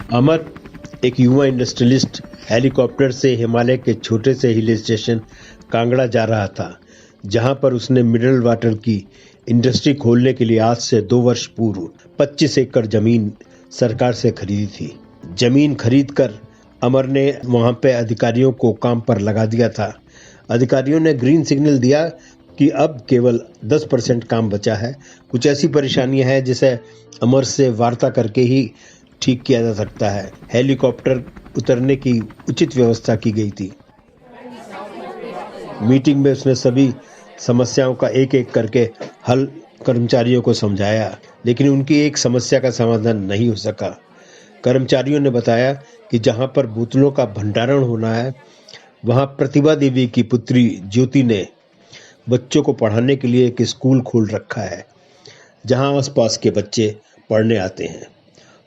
अमर एक युवा industrialist helicopter से हिमालय के छोटे से हिल स्टेशन कांगड़ा जा रहा था, जहां पर उसने मिनरल वाटर की इंडस्ट्री खोलने के लिए आज से 2 वर्ष पूर्व 25 एकड़ जमीन सरकार से खरीदी थी। जमीन खरीदकर अमर ने वहां पे अधिकारियों को काम पर लगा दिया था। अधिकारियों ने ग्रीन सिग्नल दिया कि अब केवल 10% काम बचा है। कुछ ऐसी परेशानियां हैं जिसे अमर से वार्ता करके ही ठीक किया जा सकता है। हेलीकॉप्टर उतरने की उचित व्यवस्था की गई थी। मीटिंग में उसने सभी समस्याओं का एक एक करके हल कर्मचारियों को समझाया, लेकिन उनकी एक समस्या का समाधान नहीं हो सका। कर्मचारियों ने बताया कि जहां पर बोतलों का भंडारण होना है, वहां प्रतिभा देवी की पुत्री ज्योति ने बच्चों को पढ़ाने के लिए एक स्कूल खोल रखा है, जहां आसपास के बच्चे पढ़ने आते हैं।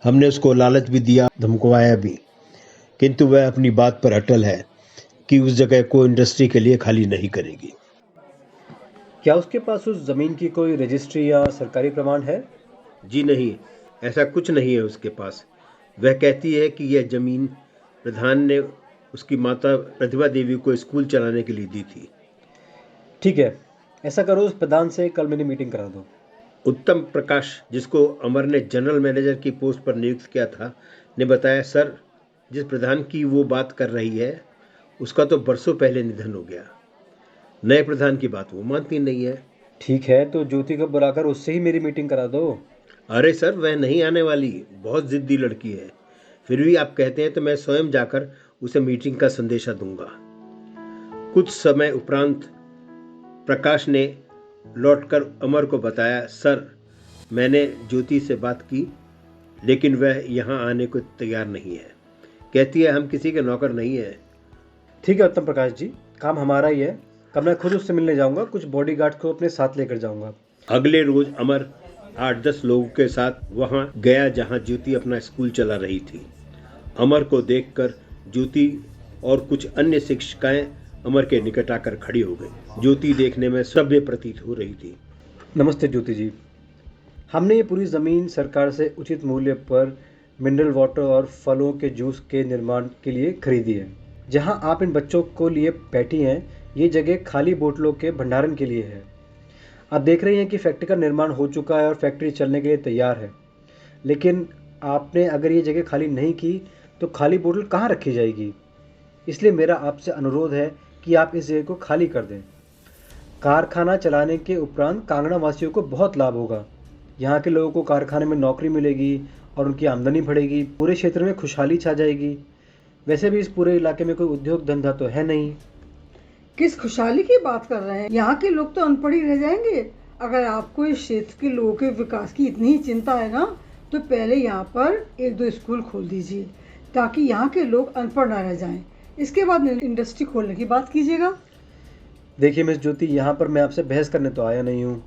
हमने उसको लालच भी दिया, धमकवाया भी, किंतु वह अपनी बात पर अटल है कि उस जगह को इंडस्ट्री के लिए खाली नहीं करेगी। क्या उसके पास उस जमीन की कोई रजिस्ट्री या सरकारी प्रमाण है? जी नहीं, ऐसा कुछ नहीं है उसके पास। वह कहती है कि यह जमीन प्रधान ने उसकी माता प्रतिभा देवी को स्कूल चलाने के लिए दी थी। ठीक है, ऐसा करो, उस प्रधान से कल मेरी मीटिंग करा दो। उत्तम प्रकाश, जिसको अमर ने जनरल मैनेजर की पोस्ट पर नियुक्त किया था, ने बताया, सर, जिस प्रधान की वो बात कर रही है उसका तो बरसों पहले निधन हो गया। नए प्रधान की बात वो मानती नहीं है। ठीक है, तो ज्योति को बुलाकर उससे ही मेरी मीटिंग करा दो। अरे सर, वह नहीं आने वाली, बहुत जिद्दी लड़की है। फिर भी आप कहते हैं तो मैं स्वयं जाकर उसे मीटिंग का संदेशा दूंगा। कुछ समय उपरांत प्रकाश ने लौटकर अमर को बताया, सर, मैंने ज्योति से बात की, लेकिन वह यहाँ आने को तैयार नहीं है। कहती है हम किसी के नौकर नहीं है। ठीक है उत्तम प्रकाश जी, काम हमारा ही है। कल मैं खुद उससे मिलने जाऊंगा, कुछ बॉडीगार्ड को अपने साथ लेकर जाऊंगा। अगले रोज अमर 8-10 लोगों के साथ वहां गया जहां ज्योति अपना स्कूल चला रही थी। अमर को देखकर ज्योति और कुछ अन्य शिक्षिकाएं अमर के निकट आकर खड़ी हो गई। ज्योति देखने में सभ्य प्रतीत हो रही थी। नमस्ते ज्योति जी, हमने ये पूरी ज़मीन सरकार से उचित मूल्य पर मिनरल वाटर और फलों के जूस के निर्माण के लिए खरीदी है। जहां आप इन बच्चों को लिए बैठी हैं, ये जगह खाली बोतलों के भंडारण के लिए है। आप देख रही हैं कि फैक्ट्री का निर्माण हो चुका है और फैक्ट्री चलने के लिए तैयार है, लेकिन आपने अगर ये जगह खाली नहीं की तो खाली बोतल कहाँ रखी जाएगी? इसलिए मेरा आपसे अनुरोध है कि आप इस जगह को खाली कर दें। कारखाना चलाने के उपरांत कांगड़ा वासियों को बहुत लाभ होगा। यहाँ के लोगों को कारखाने में नौकरी मिलेगी और उनकी आमदनी बढ़ेगी। पूरे क्षेत्र में खुशहाली छा जाएगी। वैसे भी इस पूरे इलाके में कोई उद्योग धंधा तो है नहीं। किस खुशहाली की बात कर रहे हैं? यहाँ के लोग तो अनपढ़ ही रह जाएंगे। अगर आपको इस क्षेत्र के लोगों के विकास की इतनी ही चिंता है ना, तो पहले यहाँ पर 1-2 स्कूल खोल दीजिए, ताकि यहाँ के लोग अनपढ़ ना रह जाएं। इसके बाद इंडस्ट्री खोलने की बात कीजिएगा। देखिए मिस ज्योति, यहाँ पर मैं आपसे बहस करने तो आया नहीं हूँ।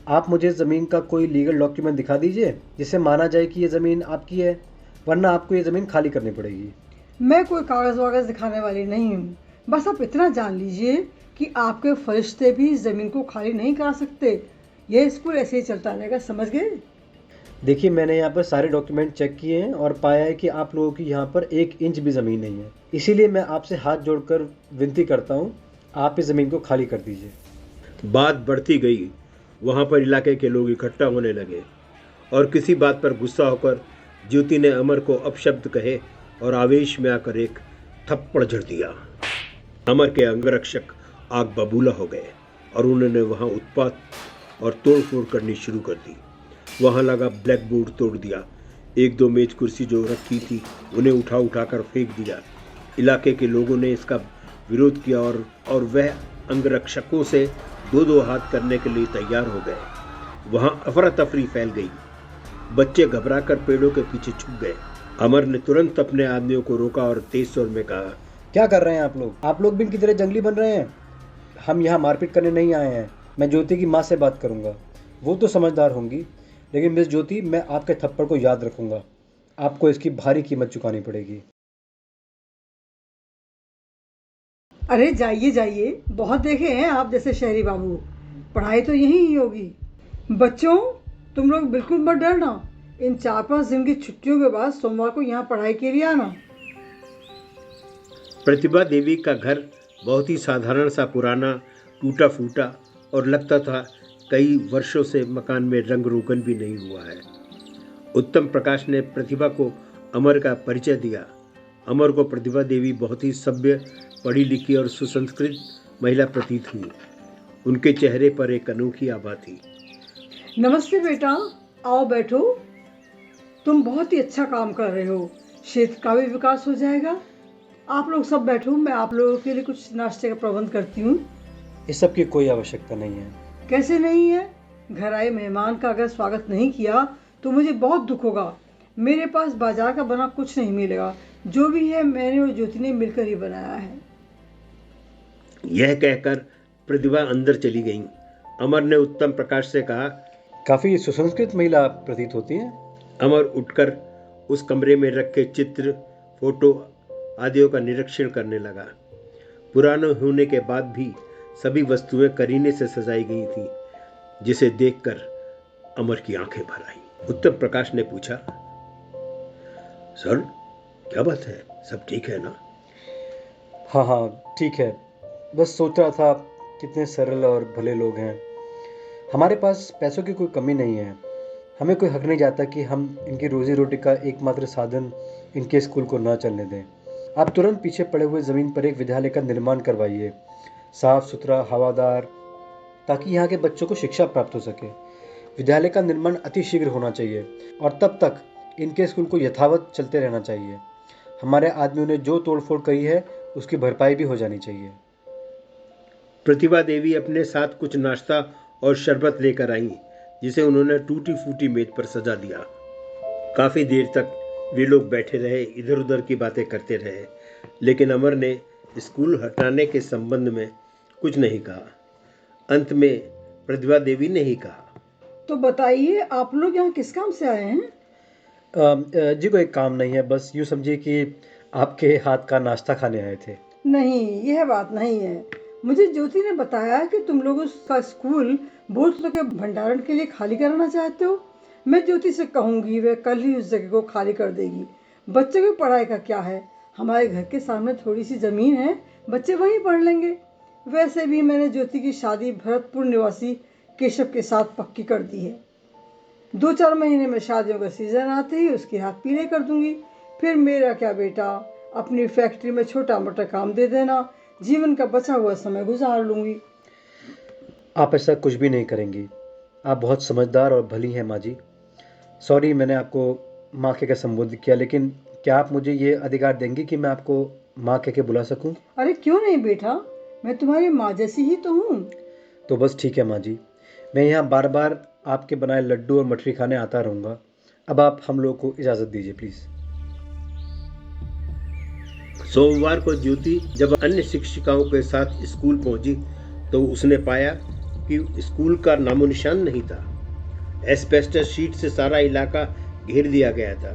आप मुझे ज़मीन का कोई लीगल डॉक्यूमेंट दिखा दीजिए जिससे माना जाए कि ये ज़मीन आपकी है, वरना आपको ये ज़मीन खाली करनी पड़ेगी। मैं कोई कागज़ वागज़ दिखाने वाली नहीं हूँ। बस आप इतना जान लीजिए कि आपके फरिश्ते भी ज़मीन को खाली नहीं करा सकते। यह स्कूल ऐसे ही चलता रहेगा, समझ गए? देखिए, मैंने यहाँ पर सारे डॉक्यूमेंट चेक किए हैं और पाया है कि आप लोगों की यहाँ पर 1 इंच भी ज़मीन नहीं है। इसीलिए मैं आपसे हाथ जोड़कर विनती करता हूँ, आप इस ज़मीन को खाली कर दीजिए। बात बढ़ती गई। वहां पर इलाके के लोग इकट्ठा होने लगे और किसी बात पर गुस्सा होकर ज्योति ने अमर को अपशब्द कहे और आवेश में आकर एक थप्पड़ जड़ दिया। अमर के अंगरक्षक आग बबूला हो गए और उन्होंने वहां उत्पात और तोड़फोड़ करनी शुरू कर दी। वहां लगा ब्लैक बोर्ड तोड़ दिया। 1-2 मेज कुर्सी जो रखी थी उन्हें उठाकर फेंक दिया। इलाके के लोगों ने इसका विरोध किया और वह अंगरक्षकों से 2-2 हाथ करने के लिए तैयार हो गए। वहां अफरा तफरी फैल गई। बच्चे घबराकर पेड़ों के पीछे छुप गए। अमर ने तुरंत अपने आदमियों को रोका और तेज स्वर में कहा, क्या कर रहे हैं आप लोग? आप लोग भी इनकी तरह जंगली बन रहे हैं? हम यहाँ मारपीट करने नहीं आए हैं। मैं ज्योति की माँ से बात करूँगा, वो तो समझदार होंगी, लेकिन मिस ज्योति, मैं आपके थप्पड़ को याद रखूँगा। आपको इसकी भारी कीमत चुकानी पड़ेगी। अरे जाइए जाइए, बहुत देखे हैं आप जैसे शहरी बाबू। पढ़ाई तो यहीं ही होगी। बच्चों, तुम लोग बिल्कुल मत डरना। इन 4-5 दिन की छुट्टियों के बाद सोमवार को यहाँ पढ़ाई के लिए आना। प्रतिभा देवी का घर बहुत ही साधारण सा पुराना, टूटा फूटा और लगता था कई वर्षों से मकान में रंग रोगन भी नहीं हुआ है। उत्तम प्रकाश ने प्रतिभा को अमर का परिचय दिया। अमर को प्रतिभा देवी बहुत ही सभ्य, पढ़ी लिखी और सुसंस्कृत महिला प्रतीत हुई। उनके चेहरे पर एक अनोखी आभा थी। नमस्ते बेटा, आओ बैठो। तुम बहुत ही अच्छा काम कर रहे हो, क्षेत्र का भी विकास हो जाएगा। आप लोग सब बैठो, मैं आप लोगों के लिए कुछ नाश्ते का प्रबंध करती हूँ। इस सब की कोई आवश्यकता नहीं है। कैसे नहीं है? घर आए मेहमान का अगर स्वागत नहीं किया तो मुझे बहुत दुख होगा। मेरे पास बाजार का बना कुछ नहीं मिलेगा, जो भी है मैंने और ज्योति ने मिलकर ही बनाया है। यह कहकर प्रतिभा अंदर चली गई। अमर ने उत्तम प्रकाश से कहा, काफी सुसंस्कृत महिला प्रतीत होती हैं। अमर उठकर उस कमरे में रखे चित्र, फोटो आदियों का निरीक्षण करने लगा। पुराने होने के बाद भी सभी वस्तुएं करीने से सजाई गई थीं, जिसे देखकर अमर की आंखें भर आईं। उत्तम प्रकाश ने पूछा, सर क्या बात है, सब ठीक है ना? हाँ, ठीक है। बस सोच रहा था कितने सरल और भले लोग हैं। हमारे पास पैसों की कोई कमी नहीं है। हमें कोई हक नहीं जाता कि हम इनकी रोजी रोटी का एकमात्र साधन इनके स्कूल को ना चलने दें। आप तुरंत पीछे पड़े हुए ज़मीन पर एक विद्यालय का निर्माण करवाइए, साफ सुथरा, हवादार, ताकि यहाँ के बच्चों को शिक्षा प्राप्त हो सके। विद्यालय का निर्माण अति शीघ्र होना चाहिए और तब तक इनके स्कूल को यथावत चलते रहना चाहिए। हमारे आदमियों ने जो तोड़फोड़ करी है उसकी भरपाई भी हो जानी चाहिए। प्रतिभा देवी अपने साथ कुछ नाश्ता और शरबत लेकर आईं, जिसे उन्होंने टूटी फूटी मेज पर सजा दिया। काफी देर तक वे लोग बैठे रहे, इधर उधर की बातें करते रहे, लेकिन अमर ने स्कूल हटाने के संबंध में कुछ नहीं कहा। अंत में प्रतिभा देवी ने ही कहा, तो बताइए, आप लोग यहाँ किस काम से आए हैं? जी कोई काम नहीं है, बस यूँ समझिए कि आपके हाथ का नाश्ता खाने आए थे। नहीं, यह बात नहीं है। मुझे ज्योति ने बताया कि तुम लोग उसका स्कूल बोतलों के भंडारण के लिए खाली कराना चाहते हो। मैं ज्योति से कहूँगी, वह कल ही उस जगह को खाली कर देगी। बच्चों की पढ़ाई का क्या है, हमारे घर के सामने थोड़ी सी ज़मीन है, बच्चे वहीं पढ़ लेंगे। वैसे भी मैंने ज्योति की शादी भरतपुर निवासी केशव के साथ पक्की कर दी है। 2-4 महीने में शादियों का सीज़न आते ही उसके हाथ पीले कर दूंगी। फिर मेरा क्या बेटा, अपनी फैक्ट्री में छोटा मोटा काम दे देना, जीवन का बचा हुआ समय गुजार लूंगी। आप ऐसा कुछ भी नहीं करेंगी। आप बहुत समझदार और भली हैं माँ जी। सॉरी मैंने आपको माँ कह के संबोधित किया, लेकिन क्या आप मुझे ये अधिकार देंगी कि मैं आपको माँ कह के बुला सकूं? अरे क्यों नहीं बेटा, मैं तुम्हारी माँ जैसी ही तो हूँ। तो बस ठीक है माँ जी, मैं यहाँ बार बार आपके बनाए लड्डू और मठरी खाने आता रहूँगा। अब आप हम लोग को इजाज़त दीजिए प्लीज़। सोमवार को ज्योति जब अन्य शिक्षिकाओं के साथ स्कूल पहुंची तो उसने पाया कि स्कूल का नामो निशान नहीं था। एस्बेस्टस शीट से सारा इलाका घेर दिया गया था।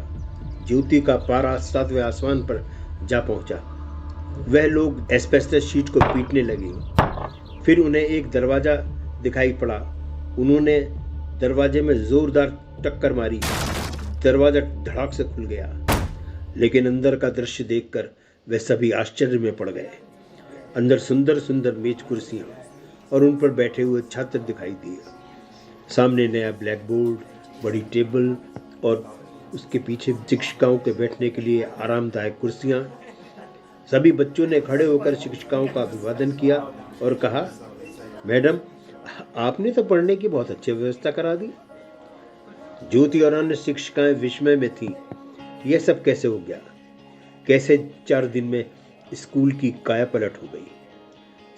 ज्योति का पारा 7वें आसमान पर जा पहुंचा। वह लोग एस्बेस्टस शीट को पीटने लगे। फिर उन्हें एक दरवाजा दिखाई पड़ा। उन्होंने दरवाजे में जोरदार टक्कर मारी। दरवाजा धड़ाक से खुल गया, लेकिन अंदर का दृश्य देखकर वे सभी आश्चर्य में पड़ गए। अंदर सुंदर सुंदर मेज कुर्सियां और उन पर बैठे हुए छात्र दिखाई दिए। सामने नया ब्लैक बोर्ड, बड़ी टेबल और उसके पीछे शिक्षिकाओं के बैठने के लिए आरामदायक कुर्सियां। सभी बच्चों ने खड़े होकर शिक्षिकाओं का अभिवादन किया और कहा, मैडम आपने तो पढ़ने की बहुत अच्छी व्यवस्था करा दी। ज्योति और अन्य शिक्षिकाएं विस्मय में थी। यह सब कैसे हो गया? कैसे 4 दिन में स्कूल की काया पलट हो गई?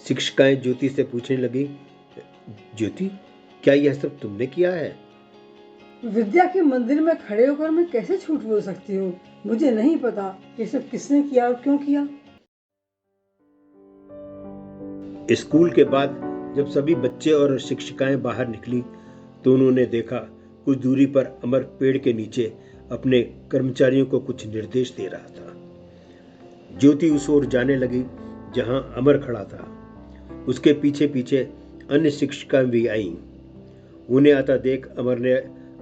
शिक्षिकाएं ज्योति से पूछने लगी, ज्योति क्या यह सब तुमने किया है? विद्या के मंदिर में खड़े होकर मैं कैसे झूठ बोल सकती हूँ? मुझे नहीं पता ये सब किसने किया और क्यों किया। स्कूल के बाद जब सभी बच्चे और शिक्षिकाएं बाहर निकली तो उन्होंने देखा कुछ दूरी पर अमर पेड़ के नीचे अपने कर्मचारियों को कुछ निर्देश दे रहा था। ज्योति उस ओर जाने लगी जहां अमर खड़ा था। उसके पीछे पीछे अन्य शिक्षिकाएं भी आईं। उन्हें आता देख अमर ने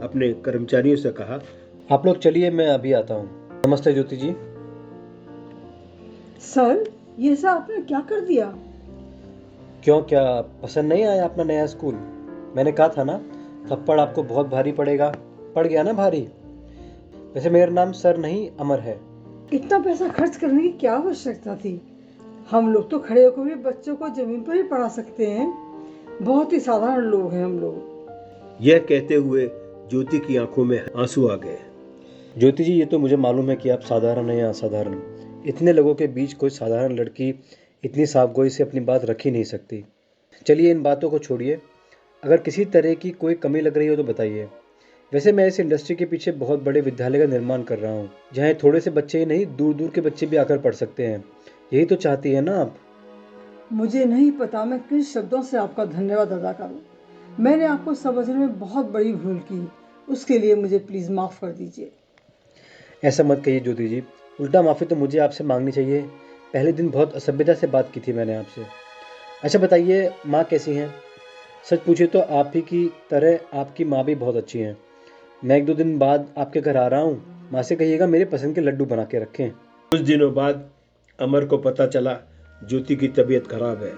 अपने कर्मचारियों से कहा, आप लोग चलिए, मैं अभी आता हूँ। नमस्ते ज्योति जी। सर, ये सब आपने क्या कर दिया? क्यों, क्या पसंद नहीं आया अपना नया स्कूल? मैंने कहा था ना, थप्पड़ आपको बहुत भारी पड़ेगा। पड़ गया ना भारी? वैसे मेरा नाम सर नहीं, अमर है। इतना पैसा खर्च करने की क्या आवश्यकता थी? हम लोग तो खड़े होकर भी बच्चों को जमीन पर ही पढ़ा सकते हैं। बहुत ही साधारण लोग हैं हम लोग। यह कहते हुए ज्योति की आंखों में आंसू आ गए। ज्योति जी, ये तो मुझे मालूम है कि आप साधारण हैं या असाधारण। इतने लोगों के बीच कोई साधारण लड़की इतनी साफगोई से अपनी बात रख ही नहीं सकती। चलिए, इन बातों को छोड़िए। अगर किसी तरह की कोई कमी लग रही हो तो बताइए। वैसे मैं इस इंडस्ट्री के पीछे बहुत बड़े विद्यालय का निर्माण कर रहा हूँ, जहाँ थोड़े से बच्चे ही नहीं, दूर दूर के बच्चे भी आकर पढ़ सकते हैं। यही तो चाहती है ना आप? मुझे नहीं पता मैं किस शब्दों से आपका धन्यवाद अदा करूं। मैंने आपको समझने में बहुत बड़ी भूल की। उसके लिए मुझे प्लीज़ माफ़ कर दीजिए। ऐसा मत कहिए ज्योति जी, उल्टा माफ़ी तो मुझे आपसे मांगनी चाहिए। पहले दिन बहुत असभ्यता से बात की थी मैंने आपसे। अच्छा बताइए, माँ कैसी हैं? सच पूछे तो आप ही की तरह आपकी माँ भी बहुत अच्छी हैं। मैं 1-2 दिन बाद आपके घर आ रहा हूँ। माँ से कहिएगा मेरे पसंद के लड्डू बना के रखें। कुछ दिनों बाद अमर को पता चला ज्योति की तबीयत खराब है।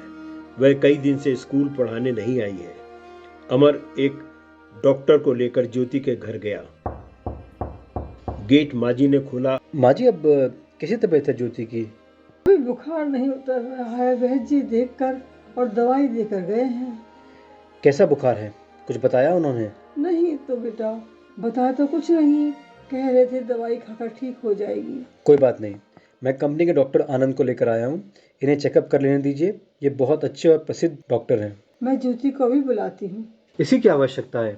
वह कई दिन से स्कूल पढ़ाने नहीं आई है। अमर एक डॉक्टर को लेकर ज्योति के घर गया। गेट माजी ने खोला। माँ जी, अब कैसी तबीयत है ज्योति की? कोई बुखार नहीं उतर रहा है, वैद्य जी देखकर और दवाई देकर गए हैं। कैसा बुखार है, कुछ बताया उन्होंने? नहीं तो बेटा, बताया तो कुछ नहीं। कह रहे थे दवाई खाकर ठीक हो जाएगी। कोई बात नहीं, मैं कंपनी के डॉक्टर आनंद को लेकर आया हूँ। इन्हें चेकअप कर लेने दीजिए। ये बहुत अच्छे और प्रसिद्ध डॉक्टर हैं। मैं ज्योति को भी बुलाती हूँ। इसी की आवश्यकता है।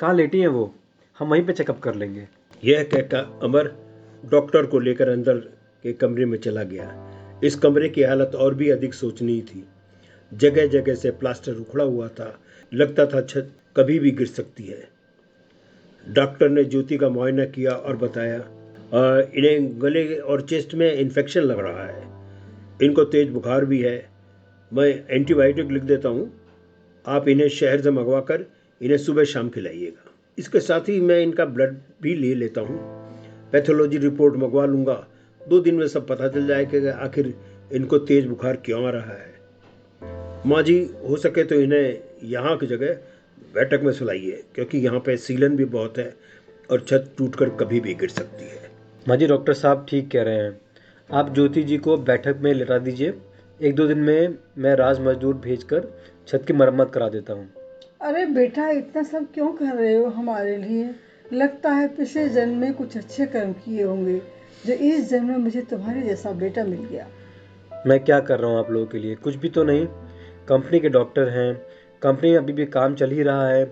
कहाँ लेटी हैं वो? हम वहीं पे चेकअप कर लेंगे। यह कहकर अमर डॉक्टर को लेकर अंदर के कमरे में चला गया। इस कमरे की हालत और भी अधिक शोचनीय थी। जगह जगह से प्लास्टर उखड़ा हुआ था। लगता था छत कभी भी गिर सकती है। डॉक्टर ने ज्योति का मुआयना किया और बताया, इन्हें गले और चेस्ट में इन्फेक्शन लग रहा है। इनको तेज बुखार भी है। मैं एंटीबायोटिक लिख देता हूँ। आप इन्हें शहर से मंगवा कर इन्हें सुबह शाम खिलाइएगा। इसके साथ ही मैं इनका ब्लड भी ले लेता हूँ। पैथोलॉजी रिपोर्ट मंगवा लूँगा। 2 दिन में सब पता चल जाएगा कि आखिर इनको तेज बुखार क्यों आ रहा है। माँ जी, हो सके तो इन्हें यहाँ की जगह बैठक में सुलाइए, क्योंकि यहाँ पे सीलन भी बहुत है और छत टूटकर कभी भी गिर सकती है। माँ जी, डॉक्टर साहब ठीक कह रहे हैं। आप ज्योति जी को बैठक में लेटा दीजिए। 1-2 दिन में मैं राज मजदूर भेजकर छत की मरम्मत करा देता हूँ। अरे बेटा, इतना सब क्यों कर रहे हो हमारे लिए? लगता है पिछले जन्म में कुछ अच्छे कर्म किए होंगे, जो इस जन्म में मुझे तुम्हारे जैसा बेटा मिल गया। मैं क्या कर रहा हूँ आप लोगों के लिए? कुछ भी तो नहीं। कंपनी के डॉक्टर हैं, कंपनी में अभी भी काम चल ही रहा है।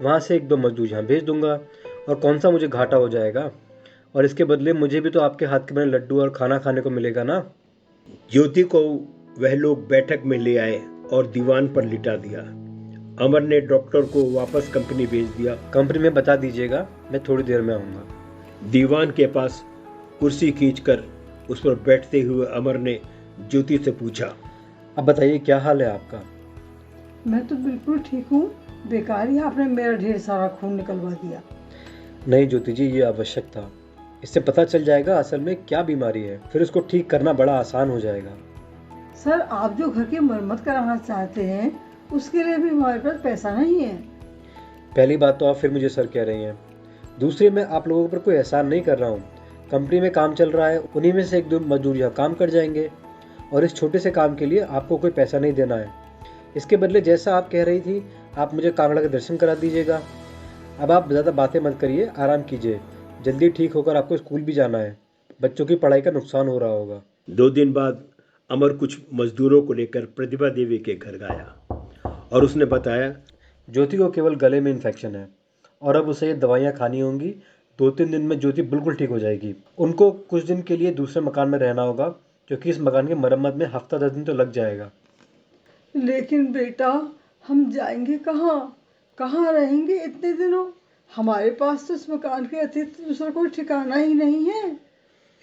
वहाँ से 1-2 मजदूर यहाँ भेज दूंगा, और कौन सा मुझे घाटा हो जाएगा। और इसके बदले मुझे भी तो आपके हाथ के बने लड्डू और खाना खाने को मिलेगा ना। ज्योति को वह लोग बैठक में ले आए और दीवान पर लिटा दिया। अमर ने डॉक्टर को वापस कंपनी भेज दिया। कंपनी में बता दीजिएगा, मैं थोड़ी देर में आऊँगा। दीवान के पास कुर्सी खींचकर उस पर बैठते हुए अमर ने ज्योति से पूछा, अब बताइए क्या हाल है आपका? मैं तो बिल्कुल ठीक हूँ। बेकार ही आपने मेरा ढेर सारा खून निकलवा दिया। नहीं ज्योति जी, ये आवश्यक था। इससे पता चल जाएगा असल में क्या बीमारी है, फिर उसको ठीक करना बड़ा आसान हो जाएगा। सर, आप जो घर की मरम्मत कराना चाहते हैं, उसके लिए भी हमारे पास पैसा नहीं है। पहली बात तो आप फिर मुझे सर कह रही हैं। दूसरी, मैं आप लोगों पर कोई एहसान नहीं कर रहा हूँ। कंपनी में काम चल रहा है, उन्हीं में से 1-2 मजदूर यहाँ काम कर जाएंगे, और इस छोटे से काम के लिए आपको कोई पैसा नहीं देना है। इसके बदले जैसा आप कह रही थी, आप मुझे कांगड़ा के दर्शन करा दीजिएगा। अब आप ज़्यादा बातें मत करिए, आराम कीजिए। जल्दी ठीक होकर आपको स्कूल भी जाना है। बच्चों की पढ़ाई का नुकसान हो रहा होगा। 2 दिन बाद अमर कुछ मजदूरों को लेकर प्रतिभा देवी के घर गया और उसने बताया, ज्योति को केवल गले में इन्फेक्शन है और अब उसे ये दवाइयाँ खानी होंगी। 2-3 दिन में ज्योति बिल्कुल ठीक हो जाएगी। उनको कुछ दिन के लिए दूसरे मकान में रहना होगा, क्योंकि इस मकान की मरम्मत में हफ्ता 10 दिन तो लग जाएगा। लेकिन बेटा, हम जाएंगे कहाँ? कहाँ रहेंगे इतने दिनों? हमारे पास तो इस मकान के अतिरिक्त दूसरा कोई ठिकाना ही नहीं है।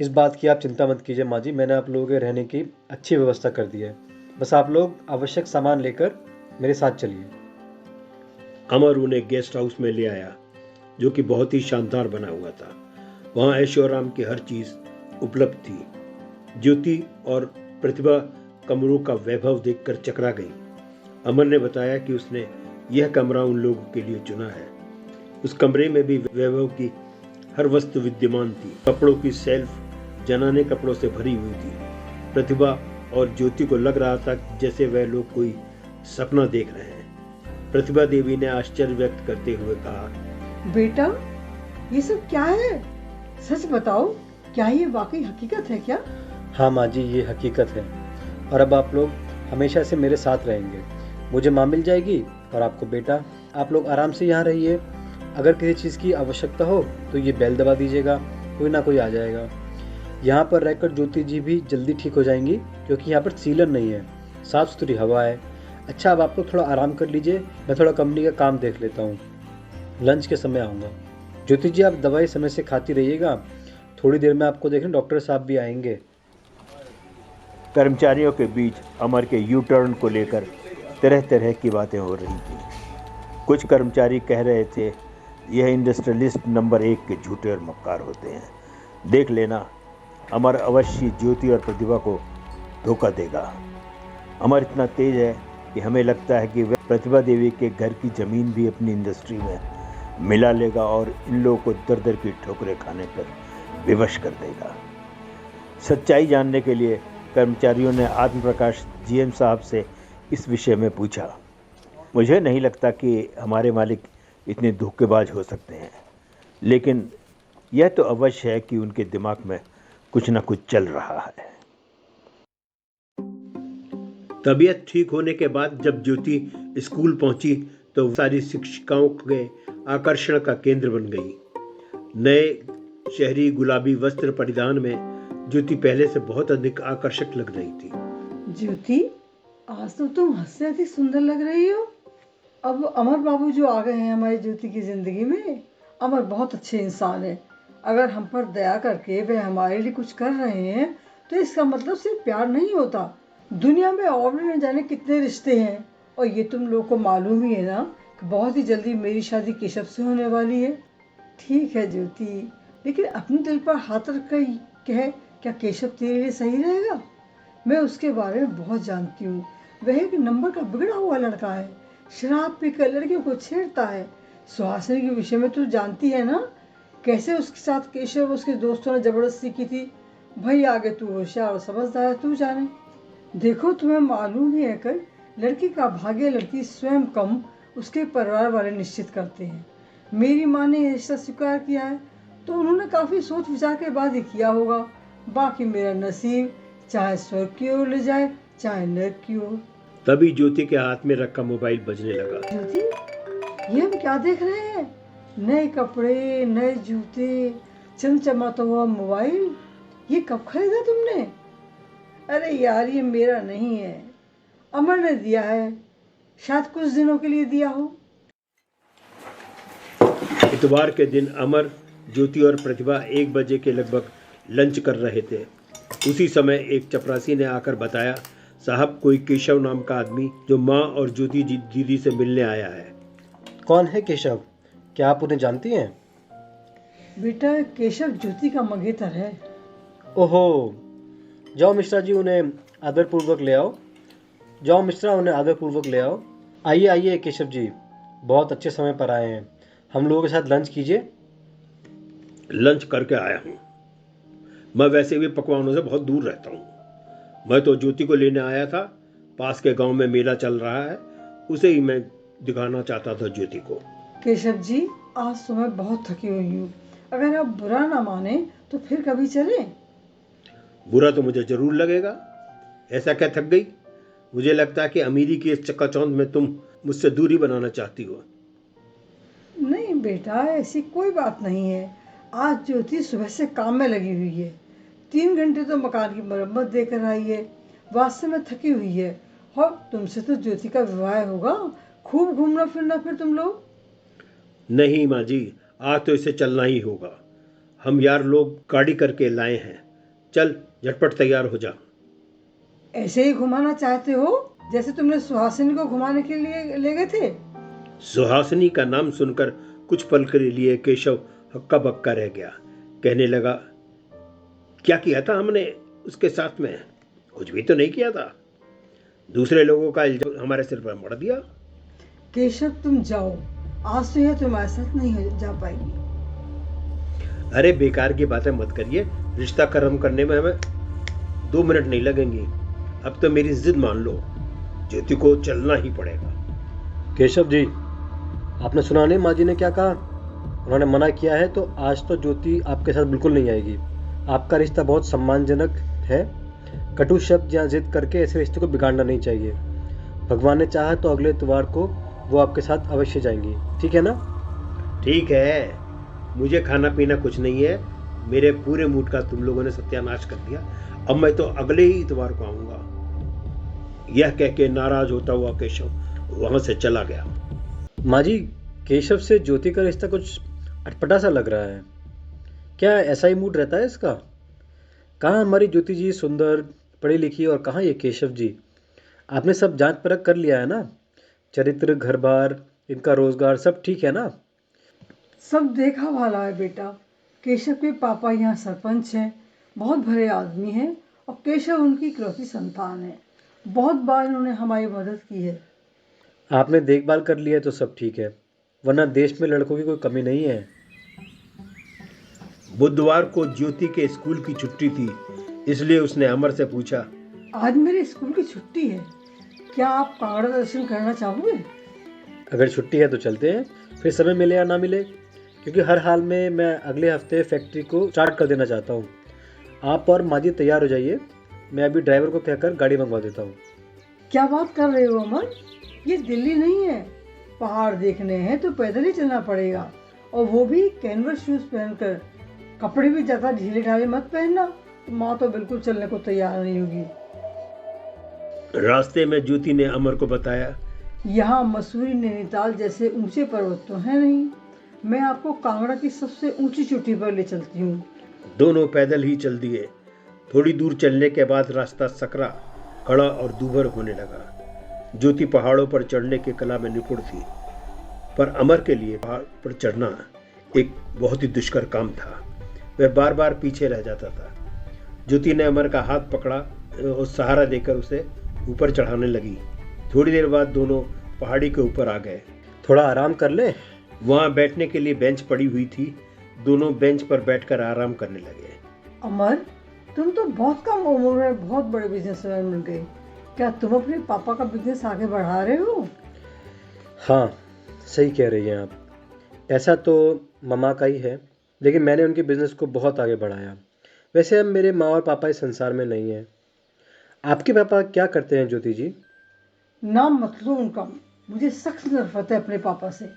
इस बात की आप चिंता मत कीजिए माँ जी, मैंने आप लोगों के रहने की अच्छी व्यवस्था कर दी है। बस आप लोग आवश्यक सामान लेकर मेरे साथ चलिए। अमर उन्हें गेस्ट हाउस में ले आया जो कि बहुत ही शानदार बना हुआ था। वहाँ ऐशो आराम की हर चीज उपलब्ध थी। ज्योति और प्रतिभा कमरों का वैभव देखकर चकरा गई। अमर ने बताया कि उसने यह कमरा उन लोगों के लिए चुना है। उस कमरे में भी वैभव की हर वस्तु विद्यमान थी। कपड़ों की सेल्फ जनाने कपड़ों से भरी हुई थी। प्रतिभा और ज्योति को लग रहा था जैसे वह लोग कोई सपना देख रहे हैं। प्रतिभा देवी ने आश्चर्य व्यक्त करते हुए कहा, बेटा ये सब क्या है? सच बताओ, क्या ये वाकई हकीकत है क्या? हाँ माँ जी, ये हकीकत है। और अब आप लोग हमेशा से मेरे साथ रहेंगे। मुझे माँ मिल जाएगी और आपको बेटा। आप लोग आराम से यहाँ रहिए। अगर किसी चीज़ की आवश्यकता हो तो ये बेल दबा दीजिएगा, कोई ना कोई आ जाएगा। यहाँ पर रहकर ज्योति जी भी जल्दी ठीक हो जाएंगी, क्योंकि यहाँ पर सीलन नहीं है, साफ़ सुथरी हवा है। अच्छा, अब आप लोग थोड़ा आराम कर लीजिए, मैं थोड़ा कंपनी का काम देख लेता हूँ। लंच के समय आऊँगा। ज्योति जी, आप दवाई समय से खाती रहिएगा। थोड़ी देर में आपको देखने डॉक्टर साहब भी आएंगे। कर्मचारियों के बीच अमर के यू टर्न को लेकर तरह तरह की बातें हो रही थी। कुछ कर्मचारी कह रहे थे, यह इंडस्ट्रियलिस्ट नंबर 1 के झूठे और मक्कार होते हैं। देख लेना, अमर अवश्य ज्योति और प्रतिभा को धोखा देगा। अमर इतना तेज है कि हमें लगता है कि वह प्रतिभा देवी के घर की ज़मीन भी अपनी इंडस्ट्री में मिला लेगा और इन लोगों को दर दर की ठोकरें खाने पर विवश कर देगा। सच्चाई जानने के लिए कर्मचारियों ने आत्मप्रकाश जीएम साहब से इस विषय में पूछा। मुझे नहीं लगता कि हमारे मालिक इतने धोखेबाज हो सकते हैं, लेकिन यह तो अवश्य है कि उनके दिमाग में कुछ न कुछ चल रहा है। तबीयत ठीक होने के बाद जब ज्योति स्कूल पहुंची तो सारी शिक्षिकाओं के आकर्षण का केंद्र बन गई। नए शहरी गुलाबी वस्त्र परिधान में ज्योति पहले से बहुत अधिक आकर्षक लग रही थी। ज्योति, आज तो तुम हद से अधिक सुंदर लग रही हो। अब अमर बाबू जो आ गए हैं हमारी ज्योति की जिंदगी में, अमर बहुत अच्छे इंसान है। अगर हम पर दया करके वे हमारे लिए कुछ कर रहे हैं तो इसका मतलब सिर्फ प्यार नहीं होता। दुनिया में और भी न जाने कितने रिश्ते हैं, और ये तुम लोग को मालूम ही है ना कि बहुत ही जल्दी मेरी शादी केशव से होने वाली है। ठीक है ज्योति, लेकिन अपने दिल पर हाथ रख कर कह, क्या केशव तेरे लिए सही रहेगा? मैं उसके बारे में बहुत जानती हूँ। वह एक नंबर का बिगड़ा हुआ लड़का है, शराब पीकर लड़कियों को छेड़ता है। सुहासिनी के विषय में तू जानती है ना, कैसे उसके साथ केशव उसके दोस्तों ने जबरदस्ती की थी। भाई आगे तू होशियार और समझदार है, तू जाने। देखो, तुम्हें मालूम ही है कि लड़की का भाग्य लड़की स्वयं कम उसके परिवार वाले निश्चित करते हैं। मेरी माँ ने रिश्ता स्वीकार किया है तो उन्होंने काफ़ी सोच विचार के बाद ही किया होगा। बाकी मेरा नसीब चाहे स्वर्ग की ओर ले जाए चाहे नरक की ओर। तभी ज्योति के हाथ में रखा मोबाइल बजने लगा। ज्योति, ये हम क्या देख रहे हैं? नए कपड़े, नए जूते, चमचमाता हुआ मोबाइल, ये कब खरीदा तुमने? अरे यार, ये मेरा नहीं है, अमर ने दिया है, शायद कुछ दिनों के लिए दिया हो। इतवार के दिन अमर, ज्योति और प्रतिभा 1 बजे के लगभग लंच कर रहे थे। उसी समय एक चपरासी ने आकर बताया, साहब, कोई केशव नाम का आदमी जो माँ और ज्योति दीदी से मिलने आया है। कौन है केशव? क्या आप उन्हें जानती हैं? बेटा, केशव ज्योति का मंगेतर है। ओहो, जाओ मिश्रा जी, उन्हें आदरपूर्वक ले आओ। जाओ मिश्रा, उन्हें आदरपूर्वक ले आओ। आइए आइए केशव जी, बहुत अच्छे समय पर आए हैं। हम लोगों के साथ लंच कीजिए। लंच करके आया हूँ। मैं वैसे भी पकवानों से बहुत दूर रहता हूँ। मैं तो ज्योति को लेने आया था। पास के गांव में मेला चल रहा है, उसे ही मैं दिखाना चाहता था ज्योति को। केशव जी, आज तो मैं बहुत थकी हुई हूँ। अगर आप बुरा ना माने तो फिर कभी चलें? बुरा तो मुझे जरूर लगेगा। ऐसा क्या थक गई? मुझे लगता है कि अमीरी की इस चक्काचौंध में तुम मुझसे दूरी बनाना चाहती हो। नहीं बेटा, ऐसी कोई बात नहीं है। आज ज्योति सुबह से काम में लगी हुई है। 3 घंटे तो मकान की मरम्मत देकर आई है। वास्तव में थकी हुई है। और तुमसे तो ज्योति का विवाह होगा, खूब घूमना फिरना फिर तुम लोग। नहीं माँ जी, आज तो इसे चलना ही होगा। हम यार लोग गाड़ी करके लाए हैं। चल झटपट तैयार हो जा। ऐसे ही घुमाना चाहते हो जैसे तुमने सुहासिनी को घुमाने के लिए ले गए थे? सुहासिनी का नाम सुनकर कुछ पल के लिए केशव हक्का बक्का रह गया। कहने लगा, क्या किया था हमने उसके साथ में? कुछ भी तो नहीं किया था। दूसरे लोगों का इल्जाम हमारे सिर पर मढ़ दिया। केशव तुम जाओ, आज से यह तुम्हारे साथ नहीं जा पाएगी। अरे बेकार की बातें मत करिए, रिश्ता खत्म करने में हमें 2 मिनट नहीं लगेंगे। अब तो मेरी जिद मान लो, ज्योति को चलना ही पड़ेगा। केशव जी, आपने सुना नहीं माँ जी ने क्या कहा? उन्होंने मना किया है, तो आज तो ज्योति आपके साथ बिल्कुल नहीं आएगी। आपका रिश्ता बहुत सम्मानजनक है। कटु शब्द या जिद करके ऐसे रिश्ते को बिगाड़ना नहीं चाहिए। भगवान ने चाहा तो अगले इतवार को वो आपके साथ अवश्य जाएंगी, ठीक है ना? ठीक है, मुझे खाना पीना कुछ नहीं है। मेरे पूरे मूड का तुम लोगों ने सत्यानाश कर दिया। अब मैं तो अगले ही इतवार को आऊंगा। यह कह के नाराज होता हुआ केशव वहां से चला गया। माँ जी, केशव से ज्योति का रिश्ता कुछ अटपटा सा लग रहा है। क्या ऐसा ही मूड रहता है इसका? कहाँ हमारी ज्योति जी सुंदर, पढ़ी लिखी, और कहाँ ये केशव जी? आपने सब जांच परख कर लिया है ना? चरित्र, घर बार, इनका रोजगार सब ठीक है ना? सब देखा भाला है बेटा। केशव के पापा यहाँ सरपंच हैं, बहुत भले आदमी हैं, और केशव उनकी इकलौती संतान है। बहुत बार इन्होंने हमारी मदद की है। आपने देखभाल कर लिया है तो सब ठीक है, वरना देश में लड़कों की कोई कमी नहीं है। बुधवार को ज्योति के स्कूल की छुट्टी थी, इसलिए उसने अमर से पूछा, आज मेरे स्कूल की छुट्टी है, क्या आप कांगड़ा दर्शन करना चाहोगे? अगर छुट्टी है तो चलते हैं, फिर समय मिले या ना मिले, क्योंकि हर हाल में मैं अगले हफ्ते फैक्ट्री को स्टार्ट कर देना चाहता हूँ। आप और माँ जी तैयार हो जाइए, मैं अभी ड्राइवर को कहकर गाड़ी मंगवा देता हूँ। क्या बात कर रहे हो अमर? ये दिल्ली नहीं है। पहाड़ देखने हैं तो पैदल ही चलना पड़ेगा, और वो भी कैनवस शूज पहनकर। कपड़े भी ज्यादा ढीले ढाले मत पहनना, माँ तो बिल्कुल चलने को तैयार नहीं होगी। रास्ते में ज्योति ने अमर को बताया, यहाँ मसूरी, नैनीताल जैसे ऊंचे पर्वत तो है नहीं। मैं आपको कांगड़ा की सबसे ऊंची चोटी पर ले चलती हूँ। दोनों पैदल ही चल दिए। थोड़ी दूर चलने के बाद रास्ता सकरा, कड़ा और दूभर होने लगा। ज्योति पहाड़ों पर चढ़ने की कला में निपुण थी, पर अमर के लिए पहाड़ पर चढ़ना एक बहुत ही दुष्कर काम था। वह बार बार पीछे रह जाता था। ज्योति ने अमर का हाथ पकड़ा और सहारा देकर उसे ऊपर चढ़ाने लगी। थोड़ी देर बाद दोनों पहाड़ी के ऊपर आ गए। थोड़ा आराम कर ले। वहां बैठने के लिए बेंच पड़ी हुई थी। दोनों बेंच पर बैठकर आराम करने लगे। अमर, तुम तो बहुत कम उम्र में बहुत बड़े बिजनेसमैन बन गए। क्या तुम अपने पापा का बिजनेस आगे बढ़ा रहे हो? हाँ, सही कह रही हैं आप। ऐसा तो ममा का ही है, लेकिन मैंने उनके बिजनेस को बहुत आगे बढ़ाया। वैसे अब मेरे माँ और पापा इस संसार में नहीं हैं। आपके पापा क्या करते हैं ज्योति जी? नाम मत लो उनका, मुझे सख्त नफरत है अपने पापा से।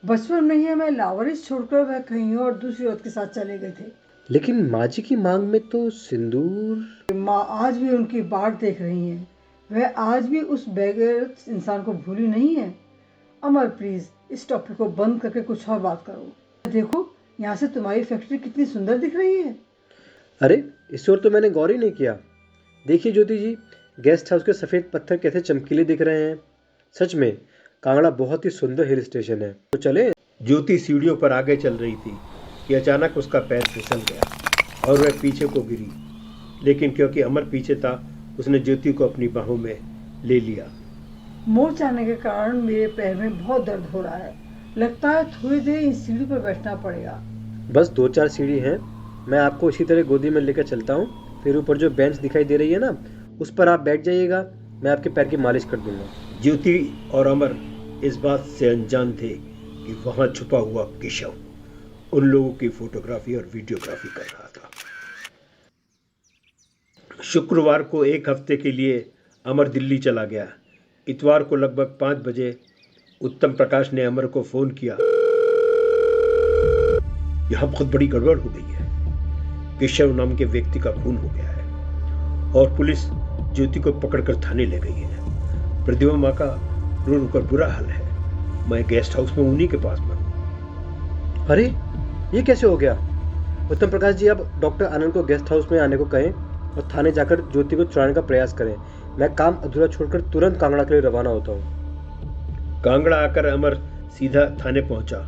बचपन में ही मैं लावारिस छोड़कर वह कहीं और दूसरी औरत के साथ चले गए थे। लेकिन माँ जी की मांग में तो सिंदूर। माँ आज भी उनकी बाट देख रही हैं। वह आज भी उस बेगैरत इंसान को भूली नहीं है। अमर प्लीज, इस टॉपिक को बंद करके कुछ और बात करो। देखो, यहाँ से तुम्हारी फैक्ट्री कितनी सुंदर दिख रही है। अरे, इस ओर तो मैंने गौर ही नहीं किया। देखिए ज्योति जी, गेस्ट हाउस के सफ़ेद पत्थर कैसे चमकीले दिख रहे हैं। सच में कांगड़ा बहुत ही सुंदर हिल स्टेशन है। तो चले। ज्योति सीढ़ियों पर आगे चल रही थी कि अचानक उसका पैर फिसल गया और वह पीछे को गिरी। लेकिन क्योंकि अमर पीछे था, उसने ज्योति को अपनी बाहों में ले लिया। मोच आने के कारण मेरे पैर में बहुत दर्द हो रहा है। लगता है थोड़ी देर इस सीढ़ी पर बैठना पड़ेगा। बस 2-4 सीढ़ी हैं, मैं आपको इसी तरह गोदी में लेकर चलता हूँ। फिर ऊपर जो बेंच दिखाई दे रही है ना, उस पर आप बैठ जाइएगा, मैं आपके पैर की मालिश कर दूंगा। ज्योति और अमर इस बात से अनजान थे कि वहां छुपा हुआ केशव उन लोगों की फोटोग्राफी और वीडियोग्राफी कर रहा था। शुक्रवार को एक हफ्ते के लिए अमर दिल्ली चला गया। इतवार को लगभग 5 बजे उत्तम प्रकाश ने अमर को फोन किया। यहां बहुत बड़ी गड़बड़ हो गई है। केशव नाम के व्यक्ति का खून हो गया है और पुलिस ज्योति को पकड़कर थाने ले गई है। प्रतिभा माँ का रो रो कर बुरा हाल है। मैं गेस्ट हाउस में उन्हीं के पास में हूँ। अरे, ये कैसे हो गया? उत्तम प्रकाश जी, आप डॉक्टर आनंद को गेस्ट हाउस में आने को कहें और थाने जाकर ज्योति को छुड़ाने का प्रयास करें। मैं काम अधूरा छोड़कर तुरंत कांगड़ा के लिए रवाना होता हूँ। कांगड़ा आकर अमर सीधा थाने पहुंचा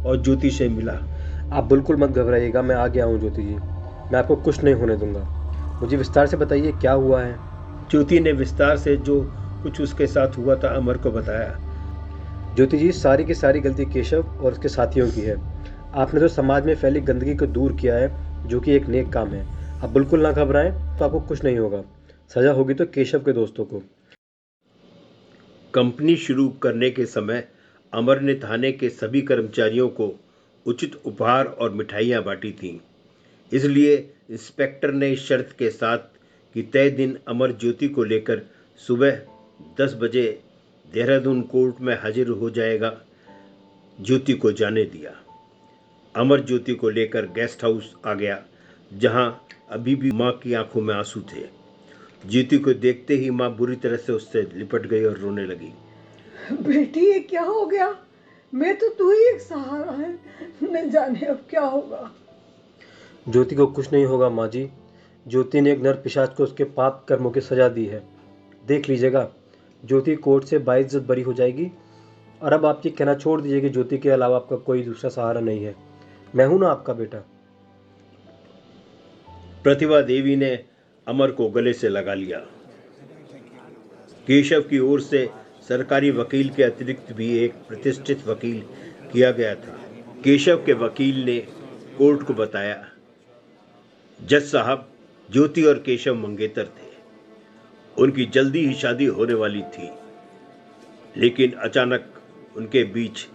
और ज्योति से मिला। आप बिल्कुल मत घबराइएगा, मैं आ गया हूँ ज्योति जी। मैं आपको कुछ नहीं होने दूंगा। मुझे विस्तार से बताइए क्या हुआ है। ज्योति ने विस्तार से जो कुछ उसके साथ हुआ था अमर को बताया। ज्योति जी, सारी की सारी गलती केशव और उसके साथियों की है। आपने तो समाज में फैली गंदगी को दूर किया है, जो कि एक नेक काम है। आप बिल्कुल ना घबराएं, तो आपको कुछ नहीं होगा। सजा होगी तो केशव के दोस्तों को। कंपनी शुरू करने के समय अमर ने थाने के सभी कर्मचारियों को उचित उपहार और मिठाइयाँ बांटी थीं। इसलिए इंस्पेक्टर ने इस शर्त के साथ कि तय दिन अमर ज्योति को लेकर सुबह 10 बजे देहरादून कोर्ट में हाजिर हो जाएगा, ज्योति को जाने दिया। अमर ज्योति को लेकर गेस्ट हाउस आ गया, जहां अभी भी माँ की आंखों में आंसू थे। ज्योति को देखते ही माँ बुरी तरह से उससे लिपट गई और रोने लगी। बेटी, ये क्या हो गया? मैं तो तू ही एक सहारा है, न जाने अब क्या होगा। ज्योति को कुछ नहीं होगा माँ जी। ज्योति ने एक नर पिशाच को उसके पाप कर्मों की सजा दी है। देख लीजिएगा, ज्योति कोर्ट से बाइज्जत बरी हो जाएगी। और अब आप ये कहना छोड़ दीजिए कि ज्योति के अलावा आपका कोई दूसरा सहारा नहीं है। मैं हूं ना आपका बेटा। प्रतिभा देवी ने अमर को गले से लगा लिया। केशव की ओर से सरकारी वकील के अतिरिक्त भी एक प्रतिष्ठित वकील किया गया था। केशव के वकील ने कोर्ट को बताया, जज साहब, ज्योति और केशव मंगेतर थे। उनकी जल्दी ही शादी होने वाली थी, लेकिन अचानक उनके बीच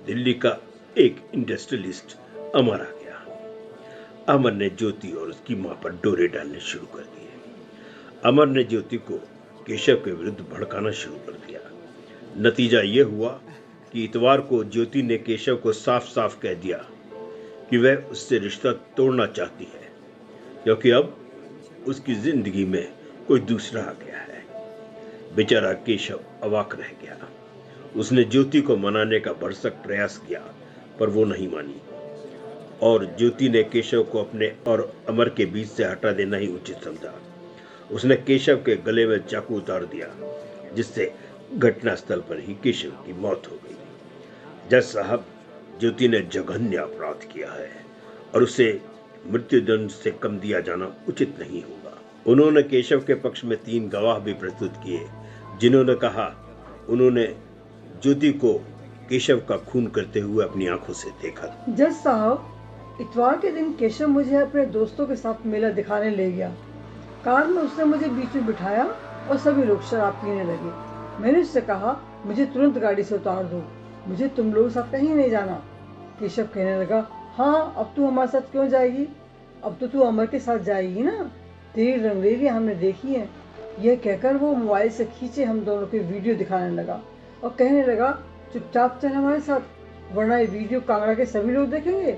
दिल्ली का एक इंडस्ट्रियलिस्ट अमर आ गया। अमर ने ज्योति और उसकी मां पर डोरे डालने शुरू कर दिए। अमर ने ज्योति को केशव के विरुद्ध भड़काना शुरू कर दिया। नतीजा यह हुआ कि इतवार को ज्योति ने केशव को साफ साफ कह दिया कि वह उससे रिश्ता तोड़ना चाहती है, क्योंकि अब उसकी जिंदगी में कोई दूसरा आ गया है। बेचारा केशव अवाक रह गया। उसने ज्योति को मनाने का भरसक प्रयास किया, पर वो नहीं मानी और ज्योति ने केशव को अपने और अमर के बीच से हटा देना ही उचित समझा। उसने केशव के गले में चाकू उतार दिया, जिससे घटनास्थल पर ही केशव की मौत हो गई। जज साहब, ज्योति ने जघन्य अपराध किया है और उसे मृत्युदंड से कम दिया जाना उचित नहीं होगा। उन्होंने केशव के पक्ष में 3 गवाह भी प्रस्तुत किए, जिन्होंने कहा उन्होंने ज्योति को केशव का खून करते हुए अपनी आंखों से देखा। जज साहब, इतवार के दिन केशव मुझे अपने दोस्तों के साथ मेला दिखाने ले गया। कार में उसने मुझे बीच में बिठाया और सभी लोग शराब पीने लगे। मैंने उससे कहा, मुझे तुरंत गाड़ी से उतार दो, मुझे तुम लोगों के साथ कहीं नहीं जाना। केशव कहने लगा, हाँ, अब तू हमारे साथ क्यों जाएगी? अब तो तू अमर के साथ जाएगी ना, तेरी रंगरेलियां हमने देखी है। यह कहकर वो मोबाइल से खींचे हम दोनों की वीडियो दिखाने लगा और कहने लगा, चुपचाप चल हमारे साथ, वरना ये वीडियो कांगड़ा के सभी लोग देखेंगे।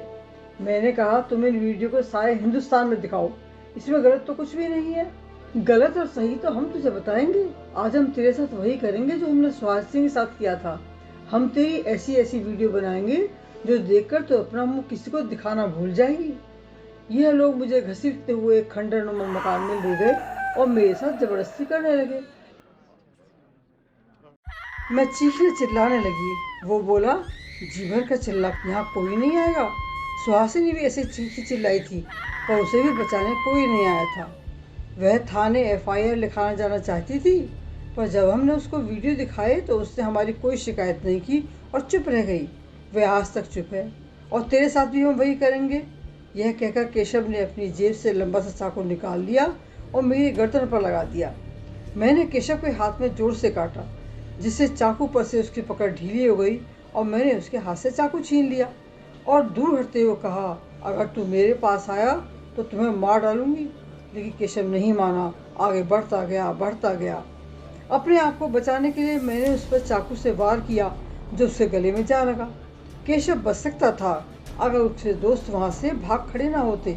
मैंने कहा, तुम इन वीडियो को सारे हिंदुस्तान में दिखाओ, इसमें गलत तो कुछ भी नहीं है। गलत और सही तो हम तुझे बताएंगे। आज हम तेरे साथ वही करेंगे जो हमने सुहास सिंह के साथ किया था। हम तेरी ऐसी ऐसी वीडियो बनाएंगे जो देखकर तो अपना मुंह किसी को दिखाना भूल जाएगी। यह लोग मुझे घसीटते हुए खंडरनुमा मकान में ले गए और मेरे साथ जबरदस्ती करने लगे। मैं चीखने चिल्लाने लगी। वो बोला, जी भर का चिल्ला, यहाँ कोई नहीं आएगा। सुहासिनी भी ऐसे चीखी चिल्लाई थी, पर उसे भी बचाने कोई नहीं आया था। वह थाने FIR लिखाना जाना चाहती थी, पर जब हमने उसको वीडियो दिखाए तो उसने हमारी कोई शिकायत नहीं की और चुप रह गई। वह आज तक चुप है और तेरे साथ भी हम वही करेंगे। यह कहकर केशव ने अपनी जेब से लंबा सा चाकू निकाल लिया और मेरी गर्दन पर लगा दिया। मैंने केशव के हाथ में जोर से काटा, जिससे चाकू पर से उसकी पकड़ ढीली हो गई और मैंने उसके हाथ से चाकू छीन लिया और दूर हटते हुए कहा, अगर तू मेरे पास आया तो तुम्हें मार डालूंगी। लेकिन केशव नहीं माना, आगे बढ़ता गया। अपने आप को बचाने के लिए मैंने उस पर चाकू से वार किया, जो उसके गले में जा लगा। केशव बच सकता था अगर उसके दोस्त वहाँ से भाग खड़े ना होते।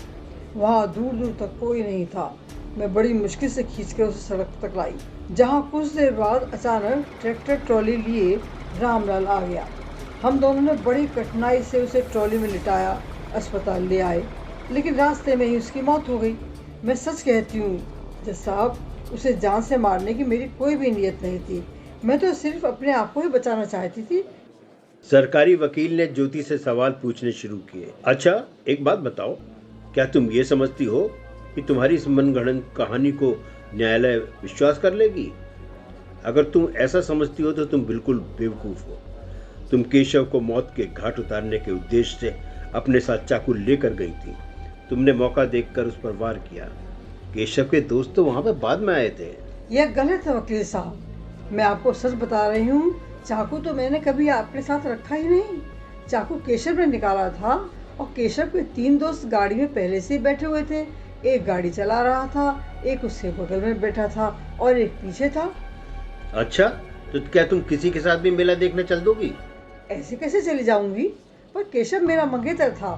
वहाँ दूर दूर तक कोई नहीं था। मैं बड़ी मुश्किल से खींचकर उसे सड़क तक लाई, जहाँ कुछ देर बाद अचानक ट्रैक्टर ट्रॉली लिए रामलाल आ गया। हम दोनों ने बड़ी कठिनाई से उसे ट्रॉली में लिटाया, अस्पताल ले आए, लेकिन रास्ते में ही उसकी मौत हो गई। मैं सच कहती हूँ जज साहब, उसे जान से मारने की मेरी कोई भी नीयत नहीं थी। मैं तो सिर्फ अपने आप को ही बचाना चाहती थी। सरकारी वकील ने ज्योति से सवाल पूछने शुरू किए। अच्छा, एक बात बताओ, क्या तुम ये समझती हो कि तुम्हारी इस मनगढ़ंत कहानी को न्यायालय विश्वास कर लेगी? अगर तुम ऐसा समझती हो तो तुम बिल्कुल बेवकूफ हो। तुम केशव को मौत के घाट उतारने के उद्देश्य से अपने साथ चाकू लेकर गई थी। तुमने मौका देखकर उस पर वार किया। केशव के दोस्त तो वहां पर बाद में आए थे। यह गलत है वकील साहब, मैं आपको सच बता रही हूँ। चाकू तो मैंने कभी आपके साथ रखा ही नहीं। चाकू केशव ने निकाला था और केशव के 3 दोस्त गाड़ी में पहले से ही बैठे हुए थे। एक गाड़ी चला रहा था, एक उसके बगल में बैठा था और एक पीछे था। अच्छा, तो क्या तुम किसी के साथ भी मेला देखने चल दोगी? ऐसे कैसे चली जाऊंगी? पर केशव मेरा मंगेतर था,